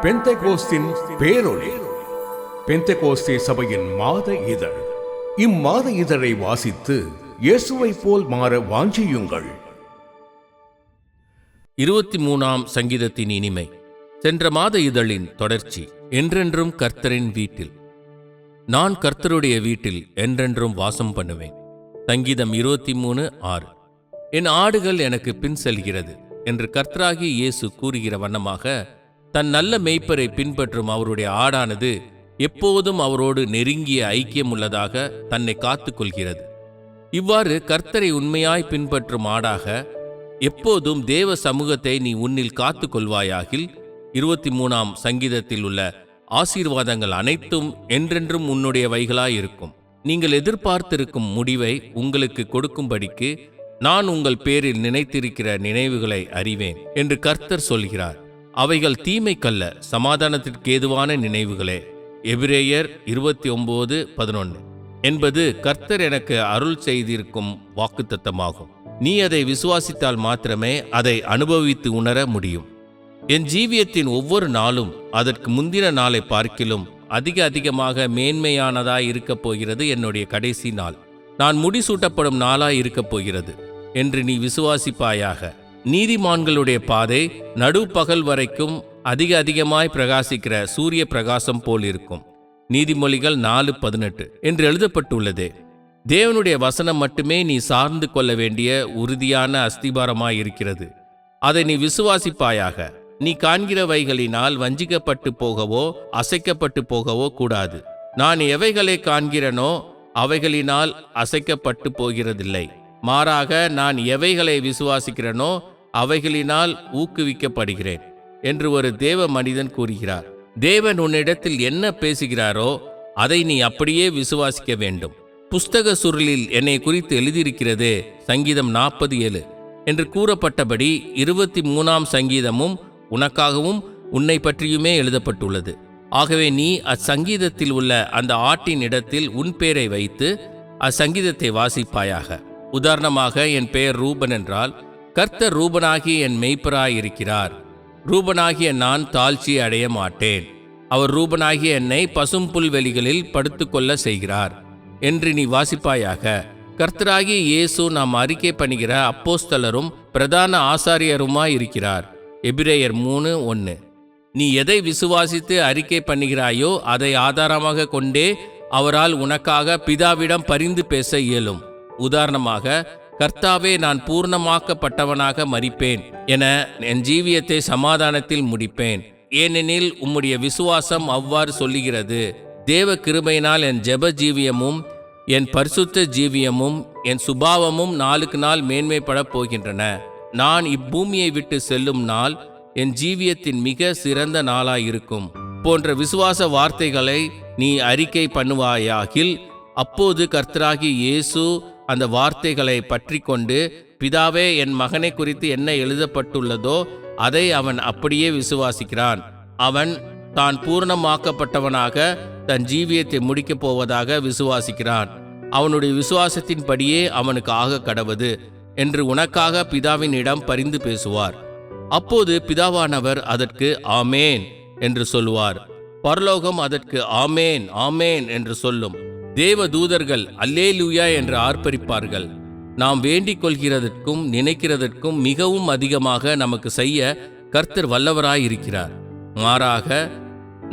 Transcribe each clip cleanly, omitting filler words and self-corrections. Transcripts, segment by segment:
பெந்தெகோஸ்தின் பேரொளி. பெந்தெகோஸ்தே சபையின் மாத இதழ். இம்மாத இதழை வாசித்து இயேசுவை போல் மாற வாஞ்சியுங்கள். 23ஆம் சங்கீதத்தின் இனிமை. சென்ற மாத இதழின் தொடர்ச்சி. என்றென்றும் கர்த்தரின் வீட்டில். நான் கர்த்தருடைய வீட்டில் என்றென்றும் வாசம் பண்ணுவேன். சங்கீதம் 23:6. என் ஆடுகள் எனக்கு பின் செல்கிறது என்று கர்த்தராகிய இயேசு கூறுகிற வண்ணமாக தன் நல்ல மேய்ப்பரை பின்பற்றும் அவருடைய ஆடானது எப்போதும் அவரோடு நெருங்கிய ஐக்கியம் உள்ளதாக தன்னை காத்துக் கொள்கிறது. இவ்வாறு கர்த்தரை உண்மையாய் பின்பற்றும் ஆடாக எப்போதும் தேவ சமூகத்தை நீ உன்னில் காத்துக் கொள்வாயாகில் 23ஆம் சங்கீதத்தில் உள்ள ஆசீர்வாதங்கள் அனைத்தும் என்றென்றும் உன்னுடையவைகளாயிருக்கும். நீங்கள் எதிர்பார்த்திருக்கும் முடிவை உங்களுக்கு கொடுக்கும்படிக்கு நான் உங்கள் பேரில் நினைத்திருக்கிற நினைவுகளை அறிவேன் என்று கர்த்தர் சொல்கிறார். அவைகள் தீமைக்கல்ல, சமாதானத்திற்கு ஏதுவான நினைவுகளே. எபிரேயர் 29:11 என்பது கர்த்தர் எனக்கு அருள் செய்திருக்கும் வாக்குத்தத்தமாகும். நீ அதை விசுவாசித்தால் மாத்திரமே அதை அனுபவித்து உணர முடியும். என் ஜீவியத்தின் ஒவ்வொரு நாளும் அதற்கு முந்தின நாளை பார்க்கிலும் அதிகமாக மேன்மையானதாய் இருக்கப் போகிறது. என்னுடைய கடைசி நாள் நான் முடிசூட்டப்படும் நாளாய் இருக்கப் போகிறது என்று நீ விசுவாசிப்பாயாக. நீதிமான்களுடைய பாதை நடுப்பகல் வரைக்கும் அதிகமாய் பிரகாசிக்கிற சூரிய பிரகாசம் போல் இருக்கும். நீதிமொழிகள் 4:18 என்று எழுதப்பட்டுள்ளதே. தேவனுடைய வசனம் மட்டுமே நீ சார்ந்து கொள்ள வேண்டிய உறுதியான அஸ்திபாரமாயிருக்கிறது. அதை நீ விசுவாசிப்பாயாக. நீ காண்கிறவைகளினால் வஞ்சிக்கப்பட்டு போகவோ அசைக்கப்பட்டு போகவோ கூடாது. நான் எவைகளை காண்கிறனோ அவைகளினால் அசைக்கப்பட்டு போகிறதில்லை. மாறாக நான் எவைகளை விசுவாசிக்கிறனோ அவைகளினால் ஊக்குவிக்கப்படுகிறேன் என்று ஒரு தேவ மனிதன் கூறுகிறார். தேவன் உன்னிடத்தில் என்ன பேசுகிறாரோ அதை நீ அப்படியே விசுவாசிக்க வேண்டும். புஸ்தக சுருளில் என்னை குறித்து எழுதியிருக்கிறதே, சங்கீதம் 40:7 என்று கூறப்பட்டபடி 23ஆம் சங்கீதமும் உனக்காகவும் உன்னை பற்றியுமே எழுதப்பட்டுள்ளது. ஆகவே நீ அச்சங்கீதத்தில் உள்ள அந்த ஆட்டின் இடத்தில் உன் பேரை வைத்து அச்சங்கீதத்தை வாசிப்பாயாக. உதாரணமாக, என் பெயர் ரூபன் என்றால் கர்த்தர் ரூபனாகிய என் மேய்ப்பராயிருக்கிறார். ரூபனாகிய நான் தாழ்ச்சி அடைய மாட்டேன். அவர் ரூபனாகிய என்னை பசும் புல்வெளிகளில் படுத்துக்கொள்ள செய்கிறார் என்று நீ வாசிப்பாயாக. கர்த்தராகிய இயேசு நாம் அறிக்கை பண்ணுகிற அப்போஸ்தலரும் பிரதான ஆசாரியருமாயிருக்கிறார். எபிரேயர் 3:1. நீ எதை விசுவாசித்து அறிக்கை பண்ணுகிறாயோ அதை ஆதாரமாக கொண்டே அவரால் உனக்காக பிதாவிடம் பரிந்து பேச இயலும். உதாரணமாக, கர்த்தாவே, நான் பூர்ணமாக்கப்பட்டவனாக மரிப்பேன் என என் ஜீவியத்தை சமாதானத்தில் முடிப்பேன், ஏனெனில் உம்முடைய விசுவாசம் அவ்வாறு சொல்லுகிறது. தேவ கிருபையினால் என் ஜெப ஜீவியமும் என் பரிசுத்த ஜீவியமும் என் சுபாவமும் நாளுக்கு நாள் மேன்மைப்படப் போகின்றன. நான் இப்பூமியை விட்டு செல்லும் நாள் என் ஜீவியத்தின் மிக சிறந்த நாளாயிருக்கும் போன்ற விசுவாச வார்த்தைகளை நீ அறிக்கை பண்ணுவாயாகில், அப்போது கர்த்தராகிய இயேசு அந்த வார்த்தைகளை பற்றி கொண்டு, பிதாவே, என் மகனை குறித்து என்ன எழுதப்பட்டுள்ளதோ அதை அவன் அப்படியே விசுவாசிக்கிறான். அவன் தான் பூர்ணமாக்கப்பட்டவனாக தன் ஜீவியத்தை முடிக்கப் போவதாக விசுவாசிக்கிறான். அவனுடைய விசுவாசத்தின்படியே அவனுக்கு ஆக கடவது என்று உனக்காக பிதாவினிடம் பரிந்து பேசுவார். அப்போது பிதாவானவர் அதற்கு ஆமேன் என்று சொல்லுவார். பரலோகம் அதற்கு ஆமேன் ஆமேன் என்று சொல்லும். தேவ தூதர்கள் அல்லேலூயா என்று ஆர்ப்பரிப்பார்கள். நாம் வேண்டிக் கொள்கிறதற்கும் நினைக்கிறதற்கும் மிகவும் அதிகமாக நமக்கு செய்ய கர்த்தர் வல்லவராயிருக்கிறார். மாறாக,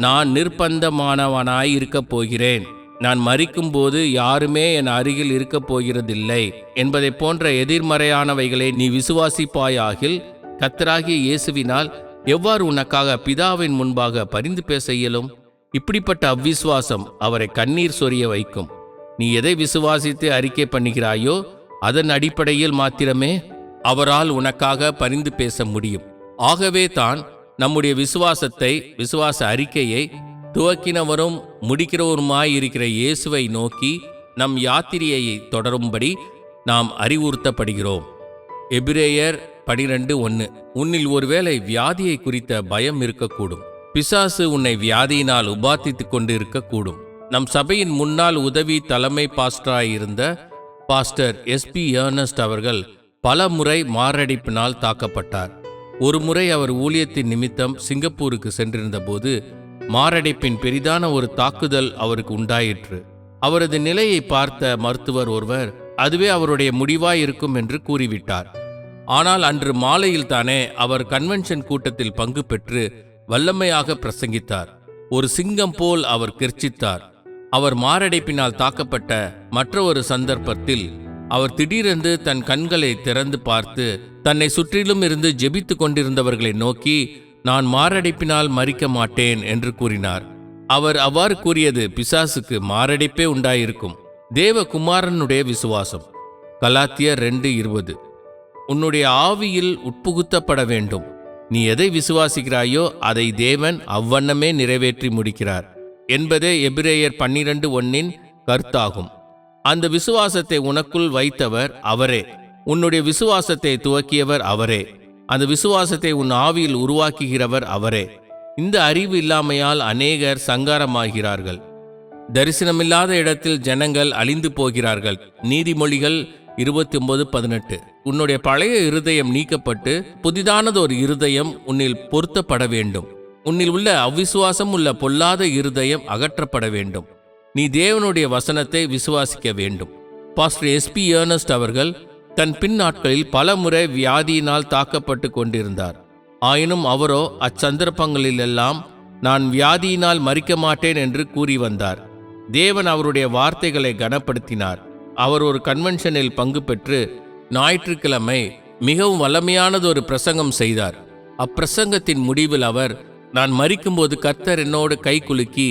நான் நிர்பந்தமானவனாய் இருக்கப் போகிறேன், நான் மரிக்கும்போது யாருமே என் அருகில் இருக்கப் போகிறதில்லை என்பதை போன்ற எதிர்மறையானவைகளை நீ விசுவாசிப்பாயாகில், கர்த்தராகிய இயேசுவினால் எவ்வாறு உனக்காக பிதாவின் முன்பாக பரிந்து பேச இயலும்? இப்படிப்பட்ட அவ்விசுவாசம் அவரை கண்ணீர் சொரிய வைக்கும். நீ எதை விசுவாசித்து அறிக்கை பண்ணுகிறாயோ அதன் அடிப்படையில் மாத்திரமே அவரால் உனக்காக பரிந்து பேச முடியும். ஆகவே தான் நம்முடைய விசுவாச அறிக்கையை துவக்கினவரும் முடிக்கிறவருமாயிருக்கிற இயேசுவை நோக்கி நம் யாத்திரையை தொடரும்படி நாம் அறிவுறுத்தப்படுகிறோம். எபிரேயர் 12:1. உன்னில் ஒருவேளை வியாதியை குறித்த பயம் இருக்கக்கூடும். பிசாசு உன்னை வியாதியினால் உபாதித்து கொண்டு இருக்கக்கூடும். நம் சபையின் முன்னாள் உதவி தலைமை பாஸ்டராயிருந்த பாஸ்டர் SP ஏர்னஸ்ட் அவர்கள் பல முறை மாரடைப்பினால் தாக்கப்பட்டார். ஒருமுறை அவர் ஊழியத்தின் நிமித்தம் சிங்கப்பூருக்கு சென்றிருந்தபோது மாரடைப்பின் பெரிதான ஒரு தாக்குதல் அவருக்கு உண்டாயிற்று. அவரது நிலையை பார்த்த மருத்துவர் ஒருவர் அதுவே அவருடைய முடிவாயிருக்கும் என்று கூறிவிட்டார். ஆனால் அன்று மாலையில் தானே அவர் கன்வென்ஷன் கூட்டத்தில் பங்கு பெற்று வல்லமையாக பிரசங்கித்தார். ஒரு சிங்கம் போல் அவர் கெர்ச்சித்தார். அவர் மாரடைப்பினால் தாக்கப்பட்ட மற்ற ஒரு சந்தர்ப்பத்தில் அவர் திடீரென்று தன் கண்களை திறந்து பார்த்து தன்னை சுற்றிலும் இருந்து ஜெபித்து கொண்டிருந்தவர்களை நோக்கி, நான் மாரடைப்பினால் மரிக்க மாட்டேன் என்று கூறினார். அவர் அவ்வாறு கூறியது பிசாசுக்கு மாரடைப்பே உண்டாயிருக்கும். தேவகுமாரனுடைய விசுவாசம். கலாத்தியர் 2:20. உன்னுடைய ஆவியில் உட்புகுத்தப்பட வேண்டும். நீ எதை விசுவாசிக்கிறாயோ அதை தேவன் அவ்வண்ணமே நிறைவேற்றி முடிக்கிறார் என்பதே எபிரேயர் 12:1 கருத்தாகும். அந்த விசுவாசத்தை உனக்குள் வைத்தவர் அவரே. உன்னுடைய விசுவாசத்தை துவக்கியவர் அவரே. அந்த விசுவாசத்தை உன் ஆவியில் உருவாக்குகிறவர் அவரே. இந்த அறிவு இல்லாமையால் அநேகர் சங்காரமாகிறார்கள். தரிசனமில்லாத இடத்தில் ஜனங்கள் அழிந்து போகிறார்கள். நீதிமொழிகள் 29:18. உன்னுடைய பழைய இருதயம் நீக்கப்பட்டு புதிதானதொரு இருதயம் உன்னில் பொருத்தப்பட வேண்டும். உன்னில் உள்ள அவ்விசுவாசம் உள்ள பொல்லாத இருதயம் அகற்றப்பட வேண்டும். நீ தேவனுடைய வசனத்தை விசுவாசிக்க வேண்டும். பாஸ்டர் SP ஏர்னஸ்ட் அவர்கள் தன் பின் நாட்களில் பல முறை வியாதியினால் தாக்கப்பட்டு கொண்டிருந்தார். ஆயினும் அவரோ அச்சந்தர்ப்பங்களிலெல்லாம் நான் வியாதியினால் மரிக்க மாட்டேன் என்று கூறி வந்தார். தேவன் அவருடைய வார்த்தைகளை கனப்படுத்தினார். அவர் ஒரு கன்வென்ஷனில் பங்கு பெற்று ஞாயிற்றுக்கிழமை மிகவும் வல்லமையானதொரு பிரசங்கம் செய்தார். அப்பிரசங்கத்தின் முடிவில் அவர், நான் மரிக்கும்போது கர்த்தர் என்னோடு கை குலுக்கி,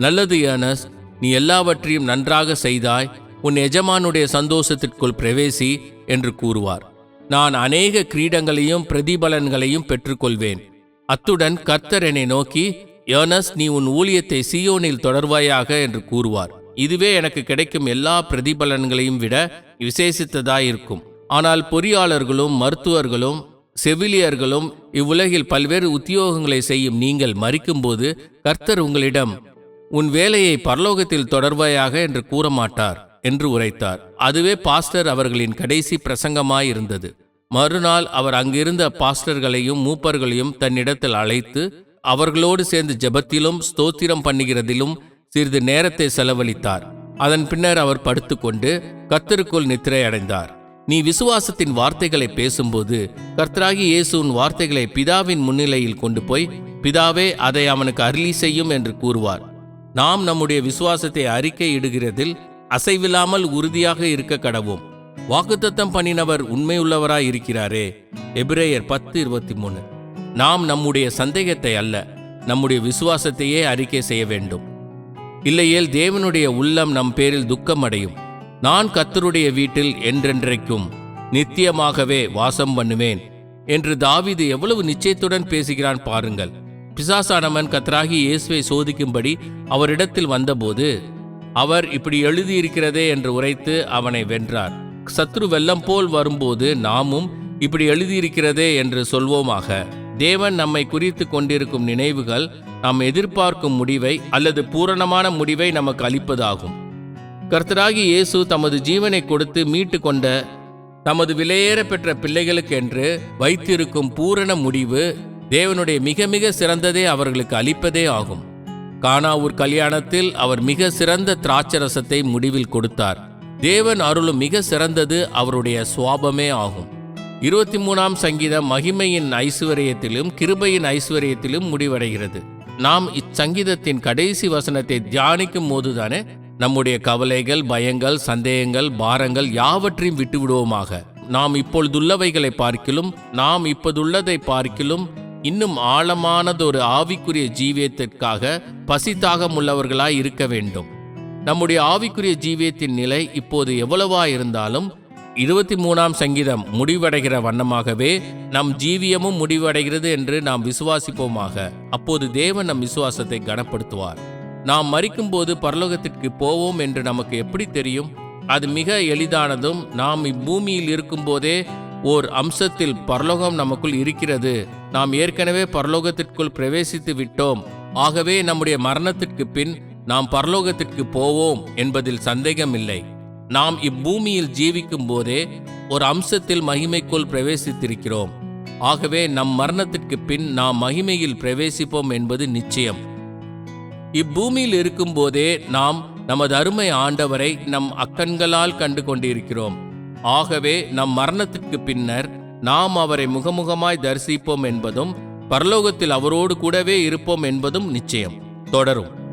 நல்லது ஏர்னஸ்ட், நீ எல்லாவற்றையும் நன்றாக செய்தாய், உன் எஜமானுடைய சந்தோஷத்திற்குள் பிரவேசி என்று கூறுவார். நான் அநேக கிரீடங்களையும் பிரதிபலன்களையும் பெற்றுக்கொள்வேன். அத்துடன் கர்த்தர் என்னை நோக்கி, ஏர்னஸ்ட், நீ உன் ஊழியத்தை சீயோனில் தொடர்வாயாக என்று கூறுவார். இதுவே எனக்கு கிடைக்கும் எல்லா பிரதிபலன்களையும் விட விசேஷித்ததாயிருக்கும். ஆனால் பொறியாளர்களும் மருத்துவர்களும் செவிலியர்களும் இவ்வுலகில் பல்வேறு உத்தியோகங்களை செய்யும் நீங்கள் மரிக்கும்போது கர்த்தர் உங்களிடம், உன் வேலையை பரலோகத்தில் தொடர்வாயாக என்று கூறமாட்டார் என்று உரைத்தார். அதுவே பாஸ்டர் அவர்களின் கடைசி பிரசங்கமாயிருந்தது. மறுநாள் அவர் அங்கிருந்த பாஸ்டர்களையும் மூப்பர்களையும் தன்னிடத்தில் அழைத்து அவர்களோடு சேர்ந்து ஜெபத்திலும் ஸ்தோத்திரம் பண்ணுகிறதிலும் சிறிது நேரத்தை செலவழித்தார். அதன் பின்னர் அவர் படுத்துக்கொண்டு கர்த்தருக்குள் நித்திரை அடைந்தார். நீ விசுவாசத்தின் வார்த்தைகளை பேசும்போது கர்த்தராகிய இயேசு உன் வார்த்தைகளை பிதாவின் முன்னிலையில் கொண்டு போய், பிதாவே அதை அவனுக்கு அருளி செய்யும் என்று கூறுவார். நாம் நம்முடைய விசுவாசத்தை அறிக்கை இடுகிறதில் அசைவில்லாமல் உறுதியாக இருக்க கடவோம். வாக்குத்தத்தம் பண்ணினவர் உண்மையுள்ளவராய் இருக்கிறாரே. எபிரேயர் 10:23. நாம் நம்முடைய சந்தேகத்தை அல்ல, நம்முடைய விசுவாசத்தையே அறிக்கை செய்ய வேண்டும். இல்லையேல் தேவனுடைய உள்ளம் நம் பேரில் துக்கமடையும். நான் கர்த்தருடைய வீட்டில் என்றென்றைக்கும் நித்தியமாகவே வாசம் பண்ணுவேன் என்று தாவீது எவ்வளவு நிச்சயத்துடன் பேசுகிறான் பாருங்கள். பிசாசானவன் கர்த்தராகிய இயேசுவை சோதிக்கும்படி அவரிடத்தில் வந்தபோது அவர் இப்படி எழுதியிருக்கிறதே என்று உரைத்து அவனை வென்றார். சத்ரு வெள்ளம் போல் வரும்போது நாமும் இப்படி எழுதியிருக்கிறதே என்று சொல்வோமாக. தேவன் நம்மை குறித்து கொண்டிருக்கும் நினைவுகள் நாம் எதிர்பார்க்கும் முடிவை அல்லது பூரணமான முடிவை நமக்கு அளிப்பதாகும். கர்த்தராகிய இயேசு தமது ஜீவனை கொடுத்து மீட்டு கொண்ட தமது விலையேற பெற்ற பிள்ளைகளுக்கு என்று வைத்திருக்கும் பூரண முடிவு தேவனுடைய மிக மிக சிறந்ததே அவர்களுக்கு அளிப்பதே ஆகும். கானாவூர் கல்யாணத்தில் அவர் மிக சிறந்த திராட்சரசத்தை முடிவில் கொடுத்தார். தேவன் அருளும் மிக சிறந்தது அவருடைய சுவாபமே ஆகும். 23ஆம் சங்கீதம் மகிமையின் ஐஸ்வரியத்திலும் கிருபையின் ஐஸ்வரியத்திலும் முடிவடைகிறது. நாம் இச்சங்கீதத்தின் கடைசி வசனத்தை தியானிக்கும் போதுதானே நம்முடைய கவலைகள், பயங்கள், சந்தேகங்கள், பாரங்கள் யாவற்றையும் விட்டுவிடுவோமாக. நாம் இப்பொழுதுள்ளவைகளை பார்க்கிலும், நாம் இப்போதுள்ளதை பார்க்கிலும் இன்னும் ஆழமானதொரு ஆவிக்குரிய ஜீவியத்திற்காக பசித்தாகம் உள்ளவர்களாய் இருக்க வேண்டும். நம்முடைய ஆவிக்குரிய ஜீவியத்தின் நிலை இப்போது எவ்வளவாயிருந்தாலும் 23ஆம் சங்கீதம் முடிவடைகிற வண்ணமாகவே நம் ஜீவியமும் முடிவடைகிறது என்று நாம் விசுவாசிப்போமாக. அப்போது தேவன் நம் விசுவாசத்தை கனப்படுத்துவார். நாம் மரிக்கும்போது பரலோகத்திற்கு போவோம் என்று நமக்கு எப்படி தெரியும்? அது மிக எளிதானதும், நாம் இப்பூமியில் இருக்கும்போதே ஓர் அம்சத்தில் பரலோகம் நமக்குள் இருக்கிறது. நாம் ஏற்கனவே பரலோகத்திற்குள் பிரவேசித்து விட்டோம். ஆகவே நம்முடைய மரணத்திற்கு பின் நாம் பரலோகத்திற்கு போவோம் என்பதில் சந்தேகமில்லை. நாம் இப்பூமியில் ஜீவிக்கும் போதே ஒரு அம்சத்தில் மகிமைக்குள் பிரவேசித்திருக்கிறோம். ஆகவே நம் மரணத்திற்கு பின் நாம் மகிமையில் பிரவேசிப்போம் என்பது நிச்சயம். இப்பூமியில் இருக்கும்போதே நாம் நமது அருமை ஆண்டவரை நம் அக்கண்களால் கண்டு கொண்டிருக்கிறோம். ஆகவே நம் மரணத்திற்கு பின்னர் நாம் அவரை முகமுகமாய் தரிசிப்போம் என்பதும் பரலோகத்தில் அவரோடு கூடவே இருப்போம் என்பதும் நிச்சயம். தொடரும்.